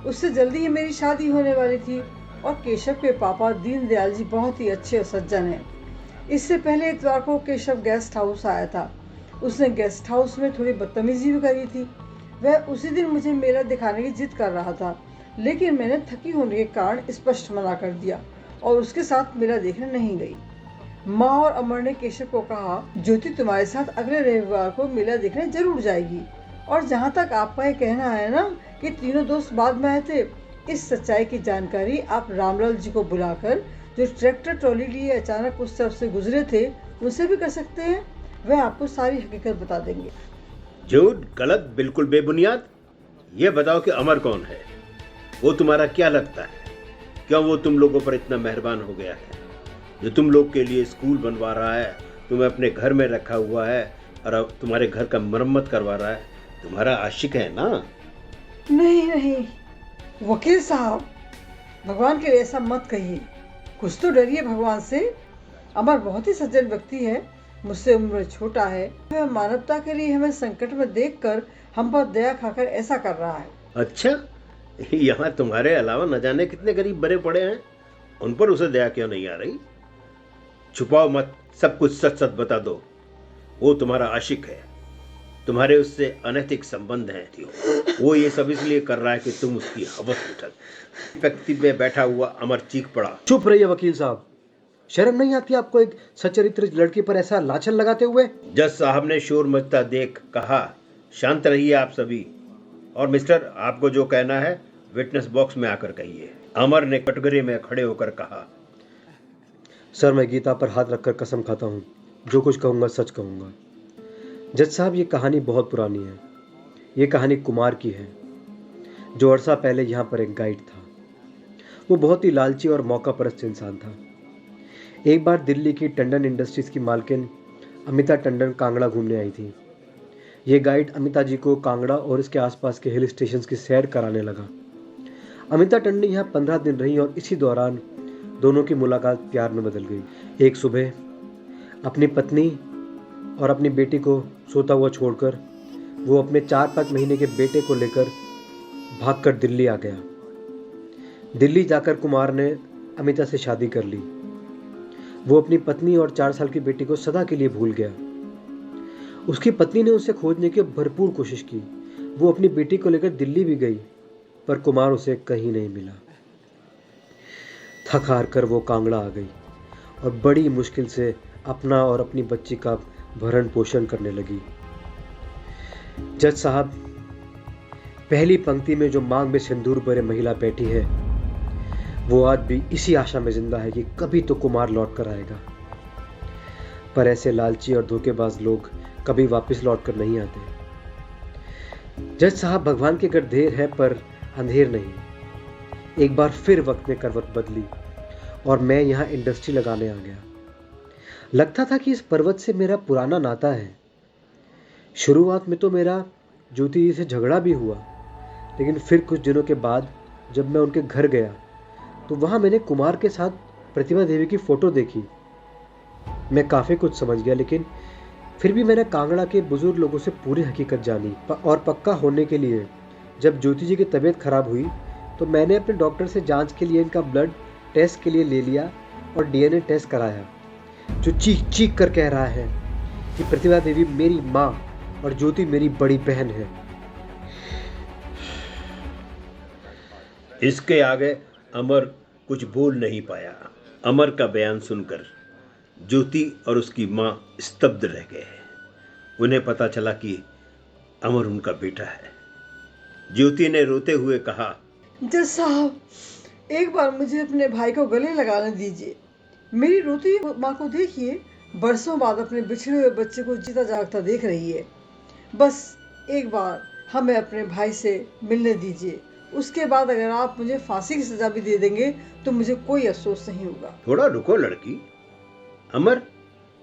उससे जल्दी ही मेरी शादी होने वाली थी। और केशव के पापा दीनदयाल जी बहुत ही अच्छे और सज्जन हैं। इससे पहले इतवार को केशव गेस्ट हाउस आया था। उसने गेस्ट हाउस में थोड़ी बदतमीजी भी करी थी। वह उसी दिन मुझे मेला दिखाने की जिद कर रहा था, लेकिन मैंने थकी होने के कारण स्पष्ट मना कर दिया और उसके साथ मेला देखने नहीं गई। माँ और अमर ने केशव को कहा, ज्योति तुम्हारे साथ अगले रविवार को मेला देखने जरूर जाएगी। और जहाँ तक आपका ये कहना है ना कि तीनों दोस्त बाद में आए थे, इस सच्चाई की जानकारी आप रामलाल जी को बुलाकर, जो ट्रैक्टर ट्रॉली लिए अचानक उस तरफ से गुजरे थे, उनसे भी कर सकते हैं। वह आपको सारी हकीकत बता देंगे। झूठ, गलत, बिल्कुल बेबुनियाद। ये बताओ कि अमर कौन है? वो तुम्हारा क्या लगता है? क्यों वो तुम लोगों पर इतना मेहरबान हो गया है? जो तुम लोग के लिए स्कूल बनवा रहा है, तुम्हें अपने घर में रखा हुआ है और अब तुम्हारे घर का मरम्मत करवा रहा है, तुम्हारा आशिक है ना? नहीं नहीं वकील साहब, भगवान के लिए ऐसा मत कहिए। कुछ तो डरिए भगवान से। अमर बहुत ही सज्जन व्यक्ति है, मुझसे उम्र छोटा है। वह मानवता के लिए हमें संकट में देखकर हम पर दया खाकर ऐसा कर रहा है। अच्छा, यहाँ तुम्हारे अलावा न जाने कितने गरीब बड़े पड़े हैं, उन पर उसे दया क्यों नहीं आ रही? छुपाओ मत, सब कुछ सच सच बता दो। वो तुम्हारा आशिक है, तुम्हारे उससे अनैतिक संबंध हैं। वो ये सब इसलिए कर रहा है कि तुम उसकी हवस उठक। व्यक्ति में बैठा हुआ अमर चीख पड़ा। चुप रहिए वकील साहब, शर्म नहीं आती आपको एक सच्चरित्र लड़की पर ऐसा लाछन लगाते हुए? जज साहब ने शोर मचता देख कहा, शांत रहिए आप सभी। और मिस्टर, आपको जो कहना है विटनेस बॉक्स में आकर कहिए। अमर ने कटघरे में खड़े होकर कहा, सर, मैं गीता पर हाथ रखकर कसम खाता हूँ, जो कुछ कहूँगा सच कहूँगा। जज साहब, ये कहानी बहुत पुरानी है। ये कहानी कुमार की है, जो अरसा पहले यहाँ पर एक गाइड था। वो बहुत ही लालची और मौका परस्त इंसान था। एक बार दिल्ली की टंडन इंडस्ट्रीज की मालकिन अमिता टंडन कांगड़ा घूमने आई थी। ये गाइड अमिता जी को कांगड़ा और इसके आसपास के हिल स्टेशंस की सैर कराने लगा। अमिता टंडन यहाँ 15 दिन रही और इसी दौरान दोनों की मुलाकात प्यार में बदल गई। एक सुबह अपनी पत्नी और अपनी बेटी को सोता हुआ छोड़कर वो अपने 4-5 महीने के बेटे को लेकर भागकर दिल्ली आ गया। दिल्ली जाकर कुमार ने अमिता से शादी कर ली। वो अपनी पत्नी और 4 साल की बेटी को सदा के लिए भूल गया। उसकी पत्नी ने उसे खोजने की भरपूर कोशिश की। वो अपनी बेटी को लेकर दिल्ली भी गई, पर कुमार उसे कहीं नहीं मिला। थक हार कर वो कांगड़ा आ गई और बड़ी मुश्किल से अपना और अपनी बच्ची का भरण पोषण करने लगी। जज साहब, पहली पंक्ति में जो मांग में सिंदूर भरे महिला बैठी है, वो आज भी इसी आशा में जिंदा है कि कभी तो कुमार लौट कर आएगा। पर ऐसे लालची और धोखेबाज लोग कभी वापस लौट कर नहीं आते। जज साहब, भगवान के घर देर है पर अंधेर नहीं। एक बार फिर वक्त ने करवट बदली और मैं यहाँ इंडस्ट्री लगाने आ गया। लगता था कि इस पर्वत से मेरा पुराना नाता है। शुरुआत में तो मेरा ज्योति जी से झगड़ा भी हुआ, लेकिन फिर कुछ दिनों के बाद जब मैं उनके घर गया तो वहाँ मैंने कुमार के साथ प्रतिभा देवी की फ़ोटो देखी। मैं काफ़ी कुछ समझ गया, लेकिन फिर भी मैंने कांगड़ा के बुजुर्ग लोगों से पूरी हकीकत जानी और पक्का होने के लिए जब ज्योति जी की तबीयत खराब हुई तो मैंने अपने डॉक्टर से जांच के लिए इनका ब्लड टेस्ट के लिए ले लिया और डीएनए टेस्ट कराया, जो चीख चीख कर कह रहा है कि प्रतिभा देवी मेरी माँ और ज्योति मेरी बड़ी बहन है। इसके आगे अमर कुछ बोल नहीं पाया। अमर का बयान सुनकर ज्योति और उसकी माँ स्तब्ध रह गए। उन्हें पता चला कि अमर उनका बेटा है। ज्योति ने रोते हुए कहा, जज साहब, एक बार मुझे अपने भाई को गले लगाने दीजिए। मेरी रोती हुई माँ को देखिए, बरसों बाद अपने बिछड़े हुए बच्चे को जीता जागता देख रही है। बस एक बार हमें अपने भाई से मिलने दीजिए। उसके बाद अगर आप मुझे फांसी की सजा भी दे देंगे तो मुझे कोई अफसोस नहीं होगा। थोड़ा रुको लड़की। अमर,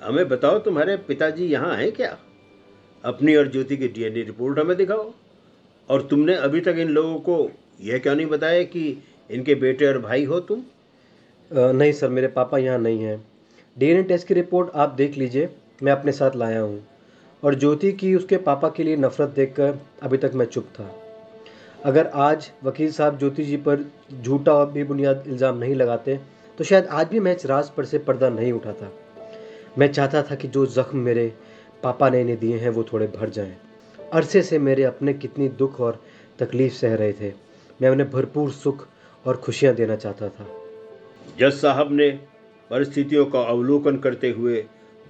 हमें बताओ, तुम्हारे पिताजी यहाँ हैं क्या? अपनी और ज्योति की डीएनए रिपोर्ट हमें दिखाओ। और तुमने अभी तक इन लोगों को यह क्यों नहीं बताया कि इनके बेटे और भाई हो तुम? नहीं सर, मेरे पापा यहाँ नहीं हैं। डीएनए टेस्ट की रिपोर्ट आप देख लीजिए, मैं अपने साथ लाया हूँ। और ज्योति की उसके पापा के लिए नफ़रत देखकर अभी तक मैं चुप था। अगर आज वकील साहब ज्योति जी पर झूठा और बेबुनियाद इल्ज़ाम नहीं लगाते तो शायद आज भी मैं इस राज पर से पर्दा नहीं उठाता। मैं चाहता था कि जो ज़ख्म मेरे पापा ने इन्हें दिए हैं वो थोड़े भर जाएं। अरसे से मेरे अपने कितनी दुख और तकलीफ़ सह रहे थे। मैं उन्हें भरपूर सुख और खुशियाँ देना चाहता था। जज साहब ने परिस्थितियों का अवलोकन करते हुए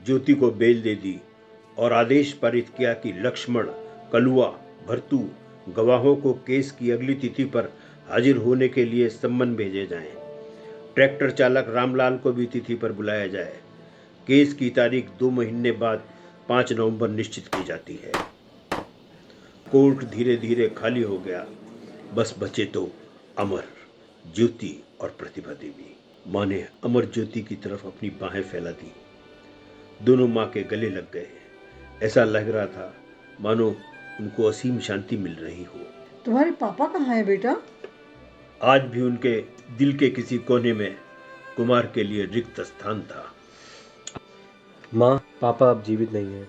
ज्योति को बेल दे दी और आदेश पारित किया कि लक्ष्मण, कलुआ, भरतू गवाहों को केस की अगली तिथि पर हाजिर होने के लिए सम्मन भेजे जाएं। ट्रैक्टर चालक रामलाल को भी तिथि पर बुलाया जाए। केस की तारीख 2 महीने बाद 5 नवंबर निश्चित की जाती है। कोर्ट धीरे धीरे खाली हो गया। बस बचे तो अमर, ज्योति और प्रतिभा देवी। माँ ने अमर ज्योति की तरफ अपनी बाहें फैला दी। दोनों माँ के गले लग गए। ऐसा लग रहा था मानो उनको असीम शांति मिल रही हो। तुम्हारे पापा कहाँ हैं बेटा? आज भी उनके दिल के किसी कोने में कुमार के लिए रिक्त स्थान था। माँ, पापा अब जीवित नहीं हैं।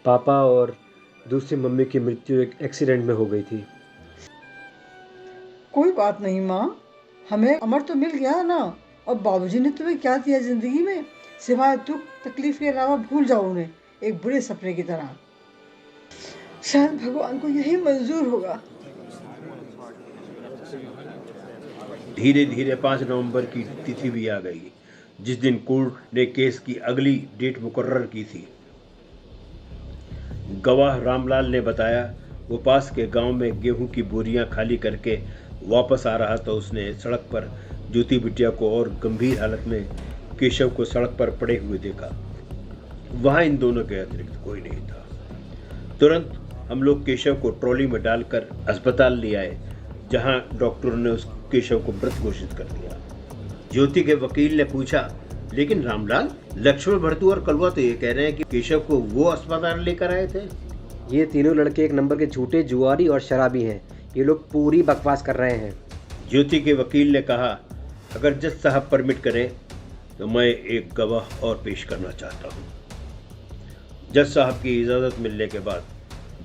पापा और दूसरी मम्मी की मृत्यु एक एक्सीडेंट में हो गई थी। कोई बात नहीं माँ, हमें अमर तो मिल गया ना। और बाबूजी ने तुम्हें क्या दिया जिंदगी में, सिवाय दुख तकलीफ के अलावा? भूल जाओ उन्हें, एक बुरे सपने की तरह। शायद भगवान को यही मंजूर होगा। धीरे धीरे 5 नवंबर की तिथि भी आ गई, जिस दिन कोर्ट ने केस की अगली डेट मुकर्रर की थी। गवाह रामलाल ने बताया वो पास के गांव में गेहूं की बोरियां खाली करके वापस आ रहा था। उसने सड़क पर ज्योति बिटिया को और गंभीर हालत में केशव को सड़क पर पड़े हुए देखा। वहां इन दोनों के अतिरिक्त कोई नहीं था। तुरंत हम लोग केशव को ट्रॉली में डालकर अस्पताल ले आए, जहां डॉक्टरों ने उस केशव को मृत घोषित कर दिया। ज्योति के वकील ने पूछा, लेकिन रामलाल, लक्ष्मण, भरतू और कलुआ तो ये कह रहे हैं कि केशव को वो अस्पताल लेकर आए थे। ये तीनों लड़के एक नंबर के झूठे, जुआरी और शराबी हैं। ये लोग पूरी बकवास कर रहे हैं। ज्योति के वकील ने कहा, अगर जज साहब परमिट करें तो मैं एक गवाह और पेश करना चाहता हूँ। जज साहब की इजाज़त मिलने के बाद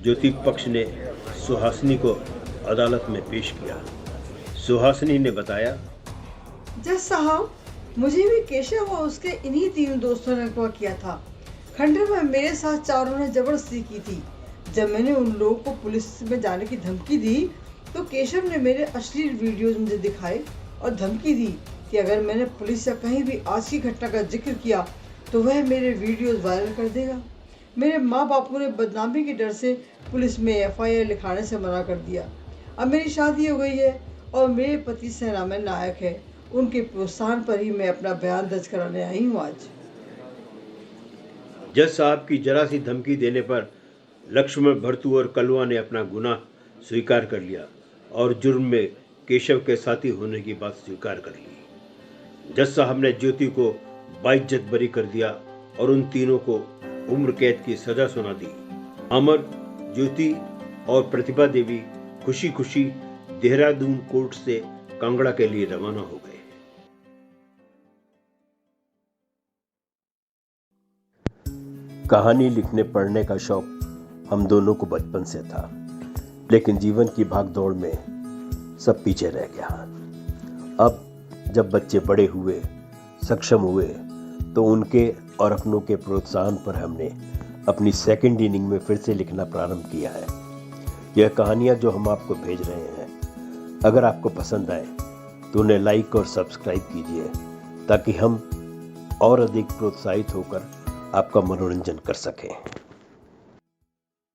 ज्योति पक्ष ने सुहासिनी को अदालत में पेश किया। सुहासिनी ने बताया, जज साहब, मुझे भी केशव और उसके इन्हीं 3 दोस्तों ने अगवा किया था। खंडर में मेरे साथ चारों ने जबरदस्ती की थी। जब मैंने उन लोगों को पुलिस में जाने की धमकी दी तो केशव ने मेरे अश्लील वीडियोस मुझे दिखाए और धमकी दी कि अगर मैंने पुलिस या कहीं भी आज की घटना का जिक्र किया तो वह मेरे वीडियोस वायरल कर देगा। मेरे माँ बापू ने बदनामी के डर से पुलिस में FIR लिखाने से मना कर दिया। अब मेरी शादी हो गई है और मेरे पति सेना में नायक है। उनके प्रोत्साहन पर ही मैं अपना बयान दर्ज कराने आई हूँ आज। जज साहब की जरा सी धमकी देने पर लक्ष्मण, भरतू और कलुआ ने अपना गुनाह स्वीकार कर लिया और जुर्म में केशव के साथी होने की बात स्वीकार कर ली। जज साहब ने ज्योति को बाइज्जत बरी कर दिया और उन तीनों को उम्र कैद की सजा सुना दी। अमर, ज्योति और प्रतिभा देवी खुशी खुशी देहरादून कोर्ट से कांगड़ा के लिए रवाना हो गए। कहानी लिखने पढ़ने का शौक हम दोनों को बचपन से था, लेकिन जीवन की भागदौड़ में सब पीछे रह गया। अब जब बच्चे बड़े हुए, सक्षम हुए, तो उनके और अपनों के प्रोत्साहन पर हमने अपनी सेकंड इनिंग में फिर से लिखना प्रारंभ किया है। यह कहानियाँ जो हम आपको भेज रहे हैं, अगर आपको पसंद आए तो उन्हें लाइक और सब्सक्राइब कीजिए, ताकि हम और अधिक प्रोत्साहित होकर आपका मनोरंजन कर सकें।